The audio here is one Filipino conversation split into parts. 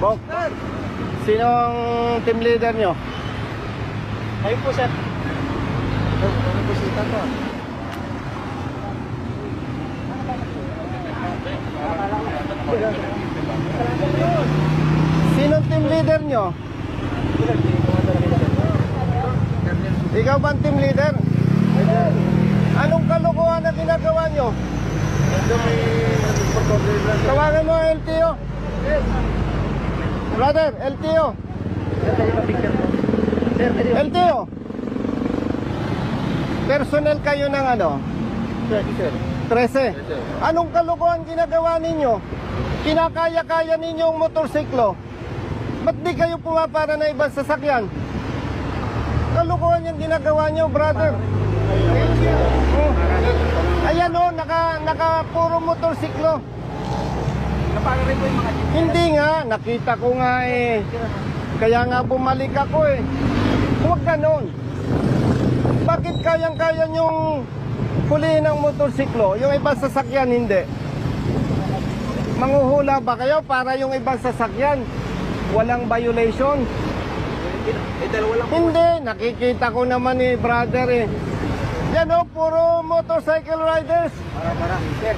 Bok, sinong team leader nyo? Ayun po, sir. Ano po sita to? Sinong team leader nyo? Ikaw ba ang team leader? Anong kalokohan na ginagawa nyo? Tawagan mo ang LTO. Brother, LTO. LTO. Personnel kayo ng ano? 13. Anong kalokohan ginagawa ninyo? Kinakaya-kaya ninyo ang motorsiklo. Ba't di kayo pumapara na ibang sasakyan? Kalokohan yung ginagawa nyo, brother. Ayan o, naka puro motorsiklo. Hindi nga, nakita ko nga eh. Kaya nga bumalik ako eh. Huwag ganon. Bakit kayang-kaya nyong hulihin ang motorsiklo? Yung ibang sasakyan hindi. Manghuhula ba kayo para yung ibang sasakyan walang violation? Hindi, nakikita ko naman eh, brother eh. Yan o, puro motorcycle riders. Sir.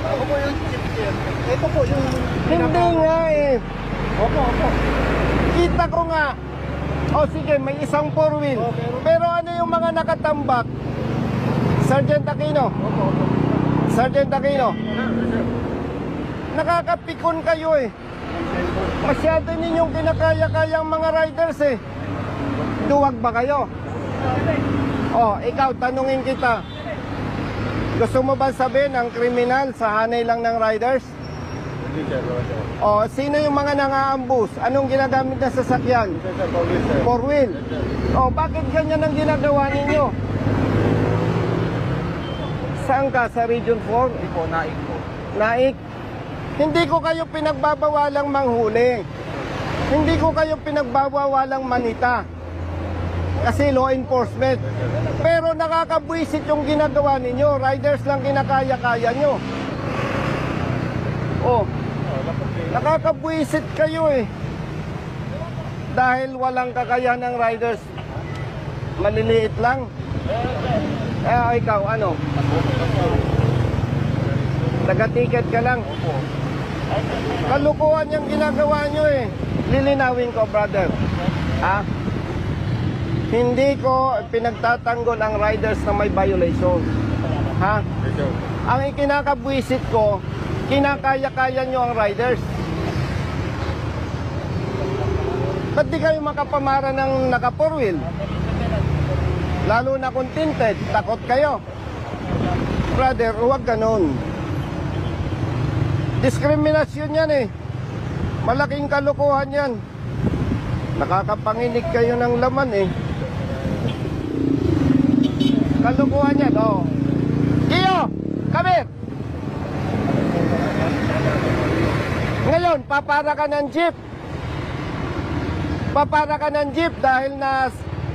Ako po yung chief, sir. Ito po yung... Hindi nga eh. Opo. Kita ko nga. O sige, may isang four wheel. Pero ano yung mga nakatambak? Sergeant Aquino. Sergeant Aquino. Nakakapikon kayo eh. Masyado ninyong kinakaya-kayang mga riders eh. Duwag ba kayo? Oh, ikaw, tanungin kita. Gusto mo ba sabihin ang kriminal sa hanay lang ng riders? Oh, sino yung mga nang-aambus? Anong ginagamit na sasakyan? Four wheel. Oh, bakit ganyan ang ginagawa ninyo? Saan ka? Sa Region 4? Hindi po, naik po. Naik. Hindi ko kayo pinagbabawalang manghuli. Hindi ko kayo pinagbabawalang manita. Kasi law enforcement. Pero nakakabwisit yung ginagawa ninyo. Riders lang kinakaya-kaya nyo. Oh, nakakabwisit kayo eh. Dahil walang kakayahan ng riders. Maliliit lang. Ikaw, ano? Taga-ticket ka lang. Kalukuhan yung ginagawa nyo eh. Lilinawin ko, brother. Ha? Hindi ko pinagtatanggol ang riders na may violation. Ha? Ang ikinakabwisit ko, kinakaya-kaya nyo ang riders. Ba't di kayo makapamara ng naka-four wheel? Lalo na kung tinted, takot kayo. Brother, huwag ganun. Diskriminasyon yan eh. Malaking kalokohan yan. Nakakapanginig kayo ng laman eh. Kalokohan yan, oh. Kiyo, come. Ngayon, papara ka ng jeep. Papara ka ng jeep dahil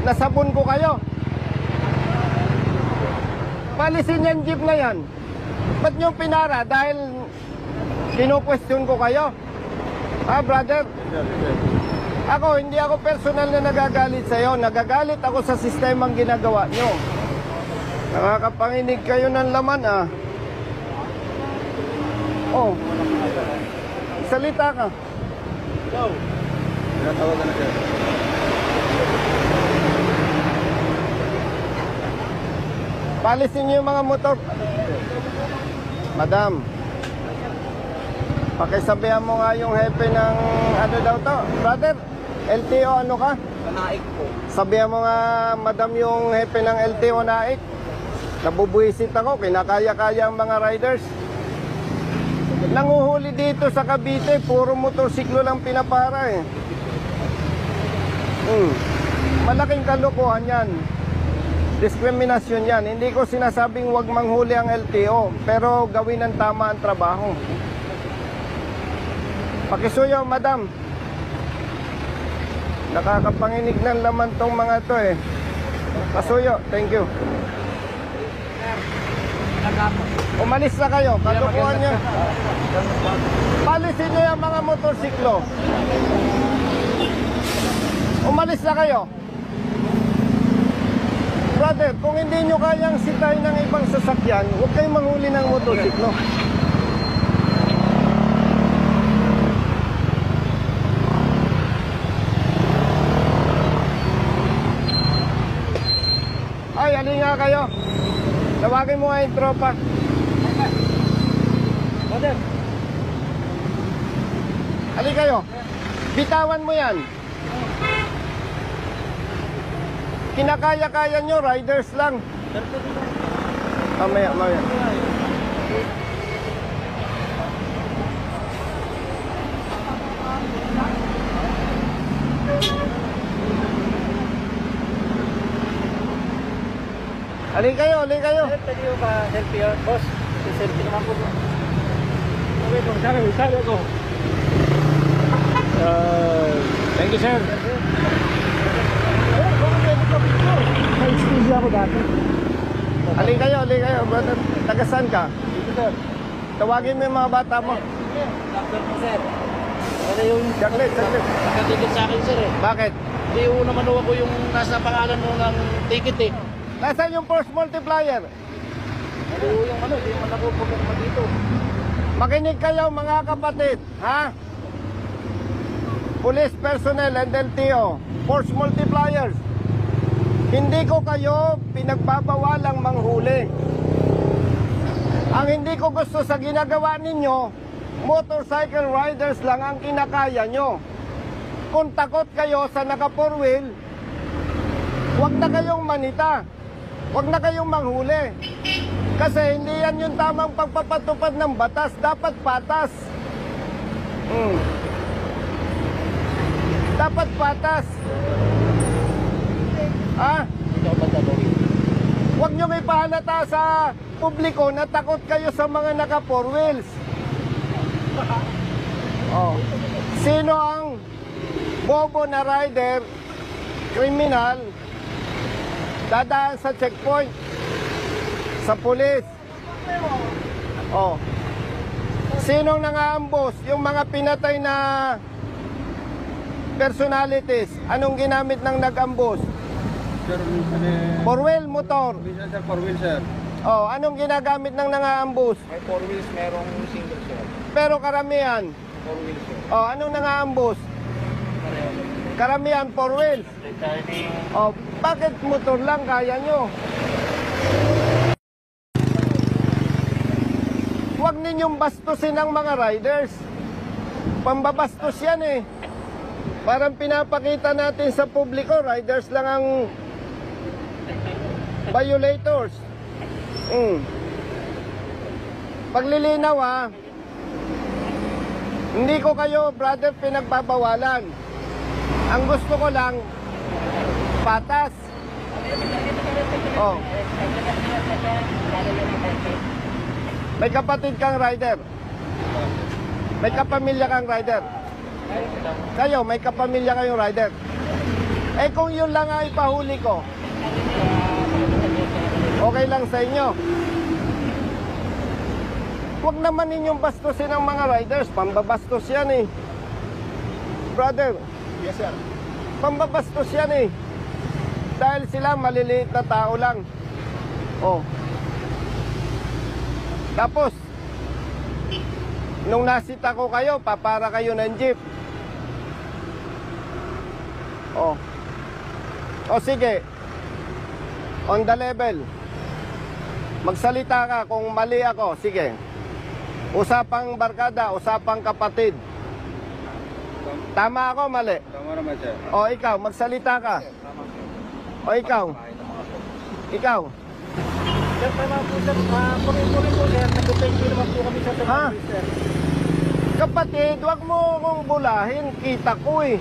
nasabon ko kayo. Palisin yung jeep na yan. Ba't nyo pinara? Dahil kino-question ko kayo. Ha, brother? Ako, hindi ako personal na nagagalit sa'yo. Nagagalit ako sa sistemang ginagawa nyo. Nakakapanginig kayo ng laman, ah. Oh. Salita ka. Go. Tinatawagan na siya. Palisin niyo yung mga motor. Madam, pakisabihan mo nga yung hepe ng ano daw to. Brother, LTO ano ka? Naik po. Sabihan mo nga, madam, yung hepe ng LTO Naik. Nabubuisit ako, kinakaya-kaya ang mga riders. Nanguhuli dito sa Cavite, puro motorsiklo lang pinapara eh. Malaking kalokohan yan. Diskriminasyon yan. Hindi ko sinasabing wag manghuli ang LTO, pero gawin ng tama ang trabaho. Pakisuyo, madam. Nakakapanginig ng laman tong mga to eh. Pasuyo, thank you. Nagapos. Umalis na kayo. Kalukuhan nyo. Palisin nyo yung mga motorsiklo. Umalis na kayo. Brother, kung hindi nyo kayang sitahin ng ibang sasakyan, huwag kayong manghuli ng motorsiklo. Ay, alin nga kayo. Tawagin mo nga yung tropa. Brother. Alin kayo. Bitawan mo yan. Kinakaya-kaya nyo, riders lang. Mamaya, mamaya. Alin kayo, alin kayo. Pwede mo ba selfie yun, boss? Selfie naman po. Okay po, sabi ako. Thank you, sir. May excuse ako dati. Alin kayo, brother. Tagasan ka. Dito, sir. Tawagin mo yung mga bata mo. Doctor po, sir. Ano yung Saglit, saglit. Nakatikit sa akin, sir, eh. Bakit? Hindi ko naman ako yung nasa pangalan mo ng ticket, eh. Nasaan yung force multiplier? Ano yung ano, hindi naman ako pumunta dito. Makinig kayo mga kapatid, ha? Police personnel and LTO, force multipliers. Hindi ko kayo pinagbabawalang manghuli. Ang hindi ko gusto sa ginagawa ninyo, motorcycle riders lang ang kinakaya nyo. Kung takot kayo sa naka four wheel, huwag na kayong manita. Huwag na kayong manghuli. Kasi hindi yan yung tamang pagpapatupad ng batas. Dapat patas. Dapat patas. Ha? Hindi ako pagkagawin. Huwag nyo may pahalata sa publiko na takot kayo sa mga naka four wheels. Oh. Sino ang bobo na rider, kriminal, dadaan sa checkpoint, sa pulis? Oh. Sinong nangaambos? Yung mga pinatay na personalities. Anong ginamit ng nag-ambos? Sir, Four wheel motor. sir, 4 wheel, sir. Oh, anong ginagamit ng nangaambos? May 4 wheels, merong single, sir. Pero karamihan. 4 wheels, sir. Oh, anong nangaambos? Karamihan four wheels. Returning. Oh, bakit motor lang kaya nyo? Huwag ninyong bastusin ang mga riders. Pambabastos yan eh. Parang pinapakita natin sa publiko, riders lang ang violators. Paglilinaw ha, hindi ko kayo, brother, pinagbabawalan. Ang gusto ko lang, patas. Oh. May kapatid kang rider. May kapamilya kang rider. Kayo, may kapamilya kayong rider. Eh kung yun lang ang ipahuli ko, okay lang sa inyo. Huwag naman ninyong bastusin ang mga riders. Pambabastos yan eh. Brother, Yes, sir. pambabastos yan eh. Dahil sila maliliit na tao lang. Oh. Tapos, nung nasita ko kayo, papara kayo ng jeep. Oh. O sige. On the level. Magsalita ka kung mali ako. Sige. Usapang barkada, usapang kapatid. Tama ako, mali. Tama naman, sir. O ikaw, magsalita ka. O ikaw. Ikaw. Sir, tama po, sir. Puri-puri po, sir. Nag-thank you naman po kami sa Ha? service, sir. Kapatid, wag mo akong bulahin. Kita ko eh.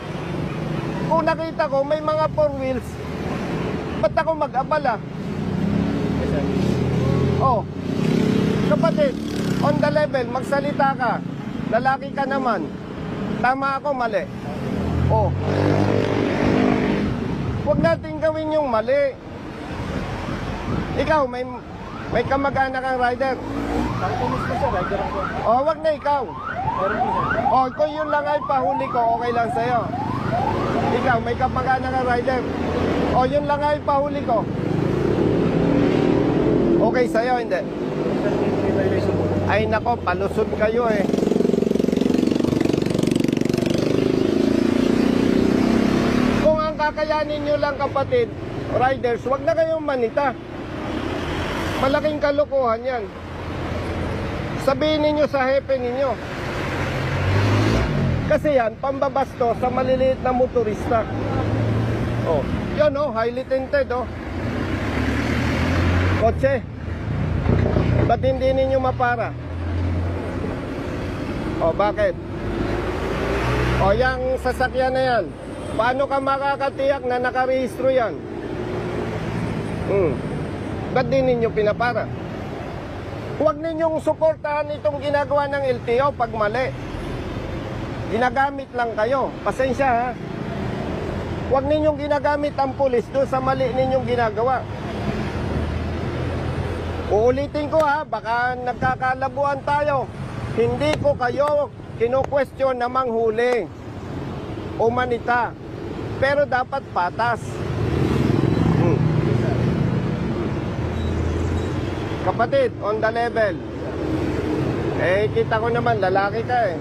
Kung nakita ko may mga four wheels, ba't ako mag-abala? Yes, sir. Oh. Kapatid, on the level, magsalita ka. Lalaki ka naman. Tama ako, mali. Oh. Huwag natin gawin yung mali. Ikaw, May kamag-anak ang rider. Nakutumis ko sir, rider ako. O, wag na ikaw. Meron po sir. O, kung yun lang ay pahuli ko, okay lang sa'yo. Ikaw, may kamag-anak ang rider. O, yun lang ay pahuli ko. Okay sa'yo, hindi? Sir, may violation po. Ay nako, palusot kayo eh. Kung ang kakayanin nyo lang kapatid, riders, wag na kayong manita. Malaking kalokohan yan. Sabihin ninyo sa hepe ninyo. Kasi yan, pambabasto sa maliliit na motorista. Oh, yan oh, highly tinted oh. Kotse. Ba't hindi ninyo mapara? O, bakit? O, yung sasakyan na yan, paano ka makakatiyak na nakarehistro yan? Ba't di ninyo pinapara? Huwag ninyong suportahan itong ginagawa ng LTO pag mali. Ginagamit lang kayo. Pasensya ha. Huwag ninyong ginagamit ang pulis doon sa mali ninyong ginagawa. Uulitin ko ha, baka nagkakalabuan tayo. Hindi ko kayo kinu-question na manghuli o manita. Pero dapat patas. Kapatid, on the level. Eh, kita ko naman, lalaki ka eh.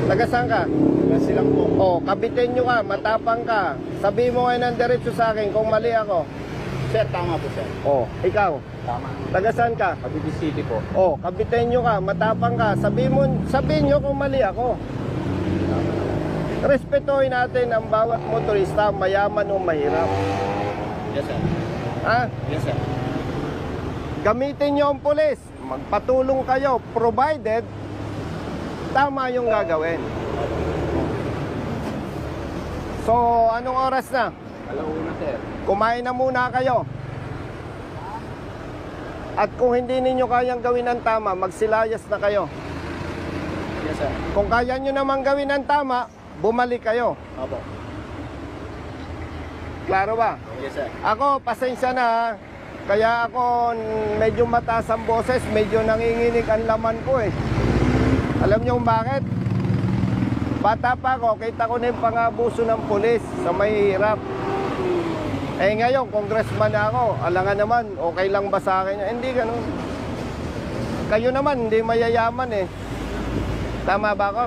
Taga saan ka? Kasi lang po. Oh, kabitin nyo ka, matapang ka. Sabi mo ngayon ng diretso sa akin kung mali ako. Sir, tama po sir. Oh, ikaw. Tama. Taga saan ka? Cavite City po. Oh, kabitin nyo ka, matapang ka. Sabihin nyo kung mali ako. Respetuhin natin ang bawat motorista, mayaman o mahirap. Yes sir. Ha? Yes sir. Gamitin nyo ang pulis. Magpatulong kayo, provided tama yung gagawin. So, anong oras na? Alauna sir. Kumain na muna kayo. At kung hindi ninyo kayang gawin ang tama, magsilayas na kayo. Yes sir. Kung kaya nyo naman gawin ang tama, bumalik kayo. Opo. Klaro ba? Yes sir. Ako, pasensya na ha. Kaya ako medyo mataas ang boses, medyo nanginginig ang laman ko eh. Alam niyo kung bakit? Bata pa ako, kita ko na yung pangabuso ng pulis sa mahihirap. Eh ngayon, congressman na ako, alangan naman, okay lang ba sa akin? Hindi ganun. Kayo naman, hindi mayayaman eh. Tama ba ako?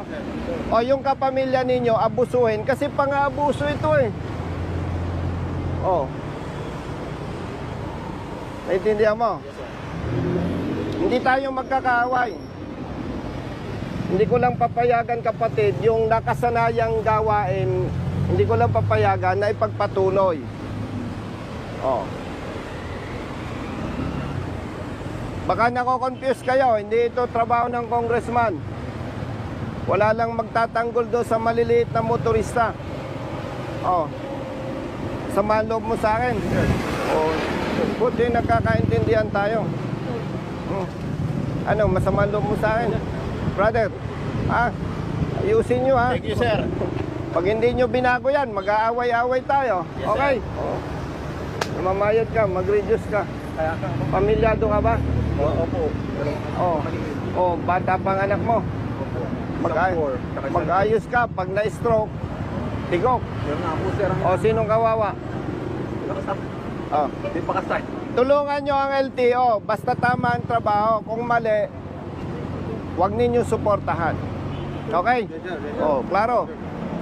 O yung kapamilya ninyo, abusuhin, kasi pang-abuso ito eh. Oh. Naintindihan mo? Yes sir. Hindi tayo magkakaaway. Hindi ko lang papayagan kapatid, yung nakasanayang gawain, hindi ko lang papayagan na ipagpatuloy. Oh. Baka nako-confuse kayo, hindi ito trabaho ng congressman. Wala lang magtatanggol doon sa maliliit na motorista. Oh. Samahan loob mo sa akin. Oh. Buti nagkakaintindihan tayo. Ano, masama loob mo sa akin? Brother, ayusin nyo ha. Thank you, sir. Pag hindi nyo binago yan, mag-aaway-aaway tayo. Yes, Okay? sir. Mamayad ka, mag-reduce ka. Kaya ka. Pamilyado ka ba? Opo. Bata pang anak mo. Mag-ayos ka, pag na-stroke, tigok. Yun nga po sir. Sinong kawawa? Hindi pa kasay. Tulungan nyo ang LTO, basta tama ang trabaho. Kung mali, huwag ninyo suportahan. Okay? Klaro.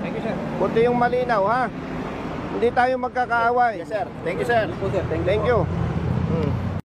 Thank you sir. Buti yung malinaw, ha? Hindi tayo magkakaaway. Yes, sir. Thank you, sir. Thank you sir. Thank you.